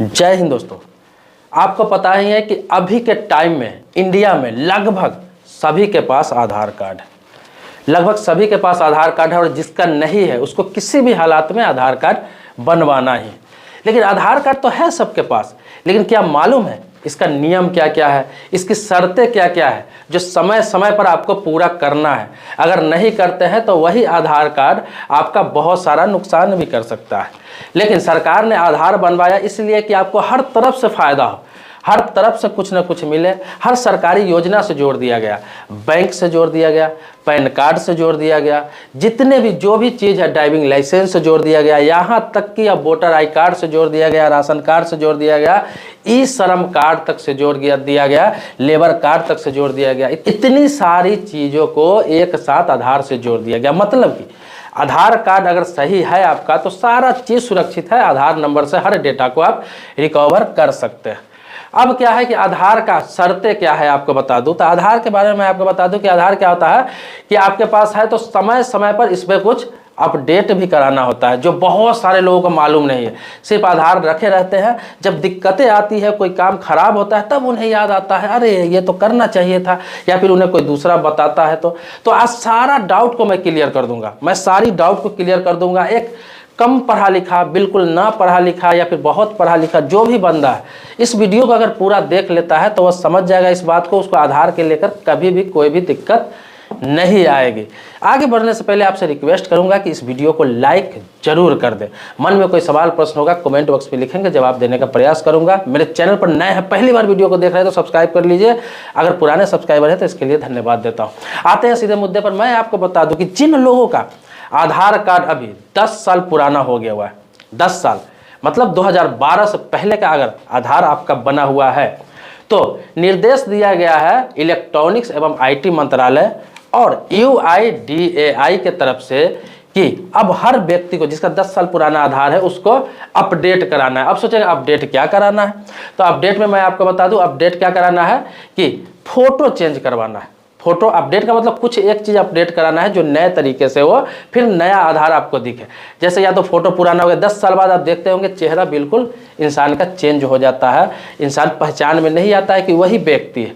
जय हिंद दोस्तों। आपको पता ही है कि अभी के टाइम में इंडिया में लगभग सभी के पास आधार कार्ड है। लगभग सभी के पास आधार कार्ड है और जिसका नहीं है उसको किसी भी हालात में आधार कार्ड बनवाना ही। लेकिन आधार कार्ड तो है सबके पास, लेकिन क्या मालूम है इसका नियम क्या क्या है, इसकी शर्तें क्या क्या है जो समय समय पर आपको पूरा करना है। अगर नहीं करते हैं तो वही आधार कार्ड आपका बहुत सारा नुकसान भी कर सकता है। लेकिन सरकार ने आधार बनवाया इसलिए कि आपको हर तरफ से फ़ायदा हो, हर तरफ से कुछ ना कुछ मिले। हर सरकारी योजना से जोड़ दिया गया, बैंक से जोड़ दिया गया, पैन कार्ड से जोड़ दिया गया, जितने भी जो भी चीज़ है, ड्राइविंग लाइसेंस से जोड़ दिया गया, यहाँ तक कि अब वोटर आई कार्ड से जोड़ दिया गया, राशन कार्ड से जोड़ दिया गया, ई श्रम कार्ड तक से जोड़ दिया गया, लेबर कार्ड तक से जोड़ दिया गया। इतनी सारी चीज़ों को एक साथ आधार से जोड़ दिया गया। मतलब कि आधार कार्ड अगर सही है आपका तो सारा चीज़ सुरक्षित है। आधार नंबर से हर डेटा को आप रिकवर कर सकते हैं। अब क्या है कि आधार का शर्तें क्या है आपको बता दूं। तो आधार के बारे में आपको बता दूं कि आधार क्या होता है कि आपके पास है तो समय समय पर इसमें कुछ अपडेट भी कराना होता है, जो बहुत सारे लोगों को मालूम नहीं है। सिर्फ आधार रखे रहते हैं, जब दिक्कतें आती है, कोई काम खराब होता है, तब उन्हें याद आता है अरे ये तो करना चाहिए था, या फिर उन्हें कोई दूसरा बताता है। तो आज सारा डाउट को मैं क्लियर कर दूंगा। मैं सारी डाउट को क्लियर कर दूंगा। एक कम पढ़ा लिखा, बिल्कुल ना पढ़ा लिखा या फिर बहुत पढ़ा लिखा जो भी बंदा है, इस वीडियो को अगर पूरा देख लेता है तो वह समझ जाएगा इस बात को। उसको आधार के लेकर कभी भी कोई भी दिक्कत नहीं आएगी। आगे बढ़ने से पहले आपसे रिक्वेस्ट करूंगा कि इस वीडियो को लाइक जरूर कर दें। मन में कोई सवाल प्रश्न होगा कमेंट बॉक्स में लिखेंगे, जवाब देने का प्रयास करूंगा। मेरे चैनल पर नए हैं, पहली बार वीडियो को देख रहे हैं तो सब्सक्राइब कर लीजिए। अगर पुराने सब्सक्राइबर हैं तो इसके लिए धन्यवाद देता हूँ। आते हैं सीधे मुद्दे पर। मैं आपको बता दूं कि जिन लोगों का आधार कार्ड अभी 10 साल पुराना हो गया हुआ है, 10 साल मतलब 2012 से पहले का अगर आधार आपका बना हुआ है, तो निर्देश दिया गया है इलेक्ट्रॉनिक्स एवं आईटी मंत्रालय और यूआईडीएआई के तरफ से कि अब हर व्यक्ति को जिसका 10 साल पुराना आधार है उसको अपडेट कराना है। अब सोचेंगे अपडेट क्या कराना है, तो अपडेट में मैं आपको बता दूं अपडेट क्या कराना है कि फोटो चेंज करवाना है। फोटो अपडेट का मतलब कुछ एक चीज़ अपडेट कराना है जो नए तरीके से हो, फिर नया आधार आपको दिखे। जैसे या तो फोटो पुराना हो गया, 10 साल बाद आप देखते होंगे चेहरा बिल्कुल इंसान का चेंज हो जाता है, इंसान पहचान में नहीं आता है कि वही व्यक्ति है,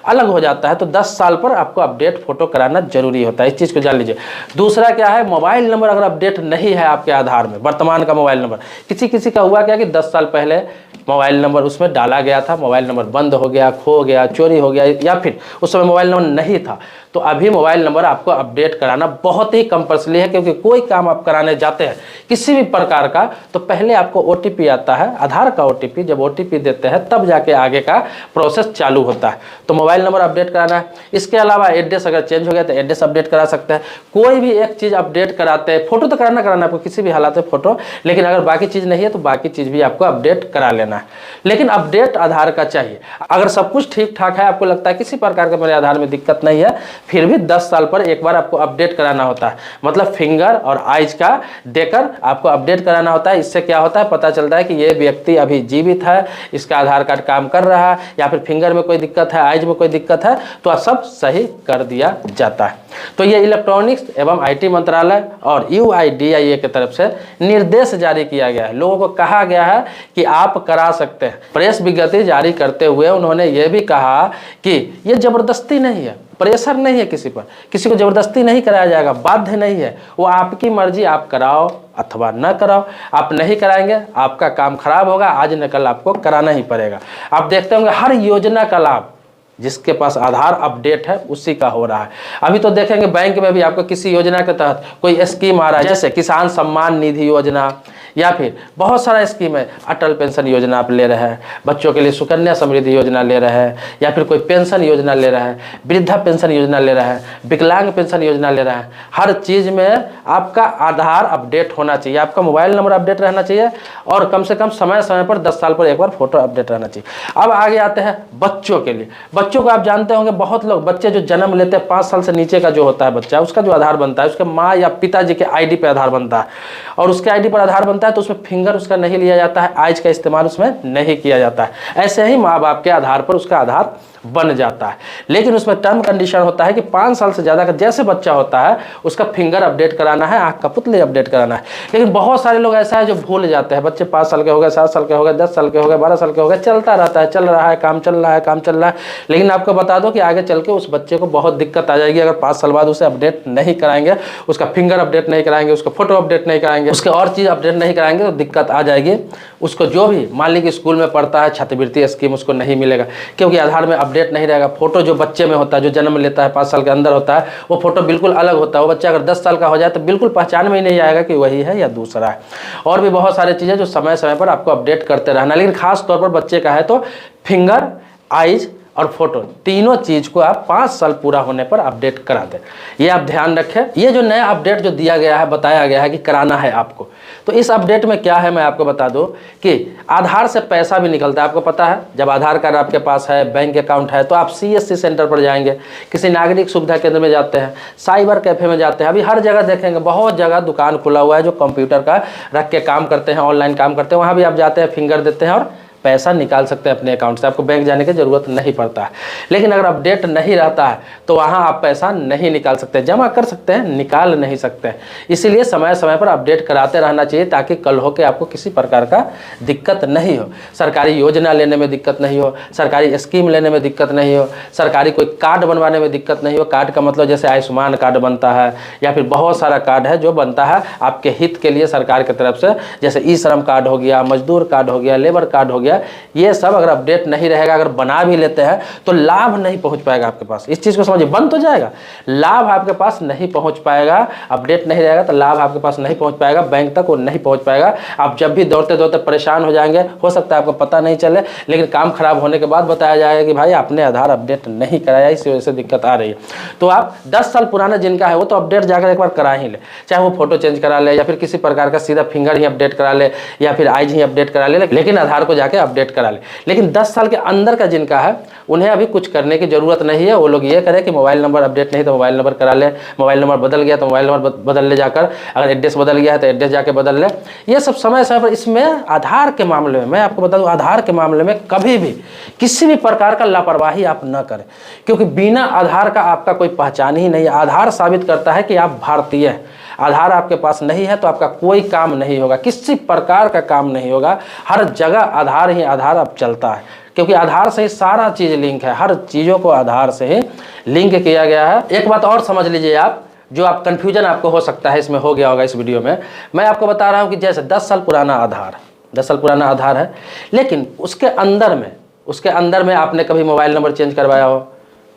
अलग हो जाता है। तो 10 साल पर आपको अपडेट फोटो कराना जरूरी होता है, इस चीज़ को जान लीजिए। दूसरा क्या है, मोबाइल नंबर अगर अपडेट नहीं है आपके आधार में, वर्तमान का मोबाइल नंबर, किसी का हुआ क्या कि 10 साल पहले मोबाइल नंबर उसमें डाला गया था, मोबाइल नंबर बंद हो गया, खो गया, चोरी हो गया, या फिर उस समय मोबाइल नंबर नहीं था, तो अभी मोबाइल नंबर आपको अपडेट कराना बहुत ही कंपल्सरी है। क्योंकि कोई काम आप कराने जाते हैं किसी भी प्रकार का तो पहले आपको ओटीपी आता है, आधार का ओटीपी। जब ओटीपी देते हैं तब जाके आगे का प्रोसेस चालू होता है। तो मोबाइल नंबर अपडेट कराना है। इसके अलावा एड्रेस अगर चेंज हो गया तो एड्रेस अपडेट करा सकते हैं। कोई भी एक चीज़ अपडेट कराते हैं, फोटो तो कराना आपको किसी भी हालात में फोटो, लेकिन अगर बाकी चीज़ नहीं है तो बाकी चीज़ भी आपको अपडेट करा लेना है। लेकिन अपडेट आधार का चाहिए। अगर सब कुछ ठीक ठाक है, आपको लगता है किसी प्रकार का मेरे आधार में दिक्कत नहीं है, फिर भी 10 साल पर एक बार आपको अपडेट कराना होता है। मतलब फिंगर और आइज का देकर आपको अपडेट कराना होता है। इससे क्या होता है, पता चलता है कि ये व्यक्ति अभी जीवित है, इसका आधार कार्ड काम कर रहा है, या फिर फिंगर में कोई दिक्कत है, आइज में कोई दिक्कत है, तो सब सही कर दिया जाता है। तो ये इलेक्ट्रॉनिक्स एवं आईटी मंत्रालय और यूआईडीएआई की तरफ से निर्देश जारी किया गया है। लोगों को कहा गया है कि आप करा सकते हैं। प्रेस विज्ञप्ति जारी करते हुए उन्होंने ये भी कहा कि ये जबरदस्ती नहीं है, प्रेशर नहीं है किसी पर, किसी को जबरदस्ती नहीं कराया जाएगा, बाध्य नहीं है, वो आपकी मर्जी, आप कराओ अथवा न कराओ। आप नहीं कराएंगे आपका काम खराब होगा, आज न कल आपको कराना ही पड़ेगा। आप देखते होंगे हर योजना का लाभ जिसके पास आधार अपडेट है उसी का हो रहा है। अभी तो देखेंगे बैंक में भी आपको किसी योजना के तहत कोई स्कीम आ रहा है, जैसे किसान सम्मान निधि योजना, या फिर बहुत सारा स्कीम है। अटल पेंशन योजना आप ले रहे हैं, बच्चों के लिए सुकन्या समृद्धि योजना ले रहे हैं, या फिर कोई पेंशन योजना ले रहे हैं, वृद्धा पेंशन योजना ले रहे हैं, विकलांग पेंशन योजना ले रहे हैं। हर चीज़ में आपका आधार अपडेट होना चाहिए, आपका मोबाइल नंबर अपडेट रहना चाहिए, और कम से कम समय समय पर 10 साल पर एक बार फोटो अपडेट रहना चाहिए। अब आगे आते हैं बच्चों के लिए। बच्चों को आप जानते होंगे, बहुत लोग बच्चे जो जन्म लेते हैं 5 साल से नीचे का जो होता है बच्चा, उसका जो आधार बनता है उसके माँ या पिताजी के आईडी पे आधार बनता है, और उसके आईडी पर आधार बनता है तो उसमें फिंगर उसका नहीं लिया जाता है, आइज का इस्तेमाल उसमें नहीं किया जाता है। ऐसे ही माँ बाप के आधार पर उसका आधार बन जाता है। लेकिन उसमें टर्म कंडीशन होता है कि 5 साल से ज़्यादा का जैसे बच्चा होता है उसका फिंगर अपडेट कराना है, आँख का पुतली अपडेट कराना है। लेकिन बहुत सारे लोग ऐसा है जो भूल जाते हैं। बच्चे 5 साल के हो गए, 7 साल के हो गए, 10 साल के हो गए, 12 साल के हो गए, चलता रहता है, चल रहा है, काम चल रहा है, काम चल रहा है। लेकिन आपको बता दो कि आगे चल के उस बच्चे को बहुत दिक्कत आ जाएगी अगर 5 साल बाद उसे अपडेट नहीं कराएंगे, उसका फिंगर अपडेट नहीं कराएंगे, उसका फोटो अपडेट नहीं कराएंगे, उसके और चीज़ अपडेट नहीं कराएंगे तो दिक्कत आ जाएगी। उसको जो भी मान लीजिए स्कूल में पढ़ता है छात्रवृत्ति स्कीम उसको नहीं मिलेगा, क्योंकि आधार में अपडेट नहीं रहेगा। फोटो जो बच्चे में होता है, जो जन्म लेता है 5 साल के अंदर होता है, वो फोटो बिल्कुल अलग होता है। वो बच्चा अगर 10 साल का हो जाए तो बिल्कुल पहचान में ही नहीं आएगा कि वही है या दूसरा है। और भी बहुत सारी चीज़ें जो समय समय पर आपको अपडेट करते रहना। लेकिन खास तौर पर बच्चे का है तो फिंगर, आइज और फोटो, तीनों चीज़ को आप 5 साल पूरा होने पर अपडेट करा दें। ये आप ध्यान रखें। ये जो नया अपडेट जो दिया गया है, बताया गया है कि कराना है आपको, तो इस अपडेट में क्या है मैं आपको बता दूं कि आधार से पैसा भी निकलता है। आपको पता है जब आधार कार्ड आपके पास है, बैंक अकाउंट है, तो आप CSC सेंटर पर जाएंगे, किसी नागरिक सुविधा केंद्र में जाते हैं, साइबर कैफे में जाते हैं, अभी हर जगह देखेंगे बहुत जगह दुकान खुला हुआ है जो कंप्यूटर का रख के काम करते हैं, ऑनलाइन काम करते हैं। वहाँ भी आप जाते हैं, फिंगर देते हैं और पैसा निकाल सकते हैं अपने अकाउंट से। आपको बैंक जाने की ज़रूरत नहीं पड़ता है। लेकिन अगर अपडेट नहीं रहता है तो वहाँ आप पैसा नहीं निकाल सकते, जमा कर सकते हैं, निकाल नहीं सकते हैं। इसीलिए समय समय पर अपडेट कराते रहना चाहिए ताकि कल हो के आपको किसी प्रकार का दिक्कत नहीं हो, सरकारी योजना लेने में दिक्कत नहीं हो, सरकारी स्कीम लेने में दिक्कत नहीं हो, सरकारी कोई कार्ड बनवाने में दिक्कत नहीं हो। कार्ड का मतलब जैसे आयुष्मान कार्ड बनता है या फिर बहुत सारा कार्ड है जो बनता है आपके हित के लिए सरकार की तरफ से, जैसे ई-श्रम कार्ड हो गया, मजदूर कार्ड हो गया, लेबर कार्ड हो गया। ये सब अगर अपडेट नहीं रहेगा, अगर बना भी लेते हैं तो लाभ नहीं पहुंच पाएगा आपके पास। इस चीज़ को समझिए, बन तो जाएगा, लाभ आपके पास नहीं पहुंच पाएगा। अपडेट नहीं रहेगा तो लाभ आपके पास नहीं पहुंच पाएगा, बैंक तक वो नहीं पहुंच पाएगा। आप जब भी दौड़ते दौड़ते परेशान हो जाएंगे, हो सकता है आपको पता नहीं चले, लेकिन काम खराब होने के बाद बताया जाएगा कि भाई आपने आधार अपडेट नहीं कराया, इस वजह से दिक्कत आ रही है। तो आप 10 साल पुराना जिनका है वो तो अपडेट जाकर एक बार करा ही ले, चाहे वो फोटो चेंज करा ले या फिर किसी प्रकार का सीधा फिंगर ही अपडेट करा ले या फिर आइज ही अपडेट करा ले, लेकिन आधार को जाके अपडेट करा ले। लेकिन 10 साल के अंदर का जिनका है उन्हें अभी कुछ करने की जरूरत नहीं है। वो लोग ये करें कि मोबाइल नंबर अपडेट नहीं तो मोबाइल नंबर करा ले, मोबाइल नंबर बदल गया तो मोबाइल नंबर बदल ले जाकर, अगर एड्रेस बदल गया है तो एड्रेस जाके बदल ले। ये सब समय समय पर। इसमें आधार के मामले में मैं आपको बता दूं, आधार के मामले में कभी भी किसी भी प्रकार का लापरवाही आप न करें, क्योंकि बिना आधार का आपका कोई पहचान ही नहीं है। आधार साबित करता है कि आप भारतीय हैं। आधार आपके पास नहीं है तो आपका कोई काम नहीं होगा, किसी प्रकार का काम नहीं होगा। हर जगह आधार ही आधार अब चलता है, क्योंकि आधार से ही सारा चीज़ लिंक है। हर चीज़ों को आधार से ही लिंक किया गया है। एक बात और समझ लीजिए आप, जो आप कन्फ्यूजन आपको हो सकता है इसमें हो गया होगा इस वीडियो में, मैं आपको बता रहा हूँ कि जैसे 10 साल पुराना आधार, 10 साल पुराना आधार है, लेकिन उसके अंदर में आपने कभी मोबाइल नंबर चेंज करवाया हो,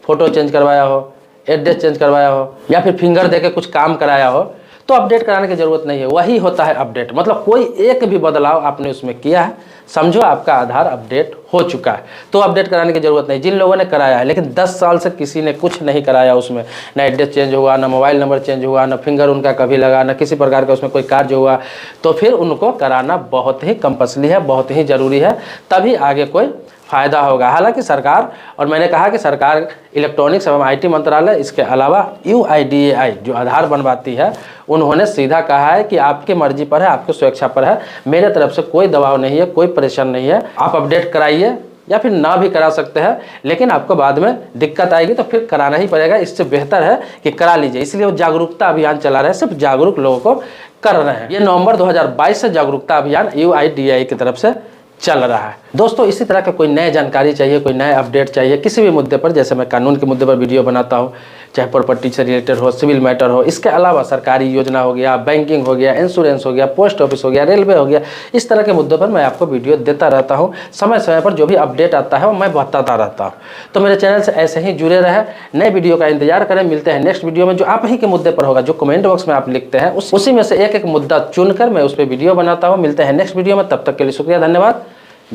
फोटो चेंज करवाया हो, एड्रेस चेंज करवाया हो या फिर फिंगर देके कुछ काम कराया हो, तो अपडेट कराने की ज़रूरत नहीं है। वही होता है अपडेट। मतलब कोई एक भी बदलाव आपने उसमें किया है, समझो आपका आधार अपडेट हो चुका है, तो अपडेट कराने की ज़रूरत नहीं। जिन लोगों ने कराया है, लेकिन 10 साल से किसी ने कुछ नहीं कराया उसमें, ना एड्रेस चेंज हुआ, ना मोबाइल नंबर चेंज हुआ, ना फिंगर उनका कभी लगा, ना किसी प्रकार का उसमें कोई कार्य हुआ, तो फिर उनको कराना बहुत ही कंपल्सरी है, बहुत ही ज़रूरी है, तभी आगे कोई फ़ायदा होगा। हालांकि सरकार, और मैंने कहा कि सरकार इलेक्ट्रॉनिक्स एवं IT मंत्रालय, इसके अलावा UIDAI जो आधार बनवाती है, उन्होंने सीधा कहा है कि आपकी मर्जी पर है, आपकी स्वेच्छा पर है, मेरे तरफ से कोई दबाव नहीं है, कोई परेशान नहीं है। आप अपडेट कराइए या फिर ना भी करा सकते हैं, लेकिन आपको बाद में दिक्कत आएगी तो फिर कराना ही पड़ेगा। इससे बेहतर है कि करा लीजिए। इसलिए वो जागरूकता अभियान चला रहे हैं, सिर्फ जागरूक लोगों को कर रहे हैं। ये नवंबर 2022 से जागरूकता अभियान UIDAI की तरफ से चल रहा है। दोस्तों, इसी तरह का कोई नए जानकारी चाहिए, कोई नए अपडेट चाहिए किसी भी मुद्दे पर, जैसे मैं कानून के मुद्दे पर वीडियो बनाता हूँ, चाहे प्रॉपर्टी से रिलेटेड हो, सिविल मैटर हो, इसके अलावा सरकारी योजना हो गया, बैंकिंग हो गया, इंश्योरेंस हो गया, पोस्ट ऑफिस हो गया, रेलवे हो गया, इस तरह के मुद्दों पर मैं आपको वीडियो देता रहता हूँ। समय समय पर जो भी अपडेट आता है वो मैं बताता रहता हूँ। तो मेरे चैनल से ऐसे ही जुड़े रहे, नए वीडियो का इंतजार करें। मिलते हैं नेक्स्ट वीडियो में, जो आप ही के मुद्दे पर होगा, जो कमेंट बॉक्स में आप लिखते हैं उसी में से एक एक मुद्दा चुनकर मैं उस पर वीडियो बनाता हूँ। मिलते हैं नेक्स्ट वीडियो में, तब तक के लिए शुक्रिया, धन्यवाद,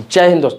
जय हिंद दोस्तों।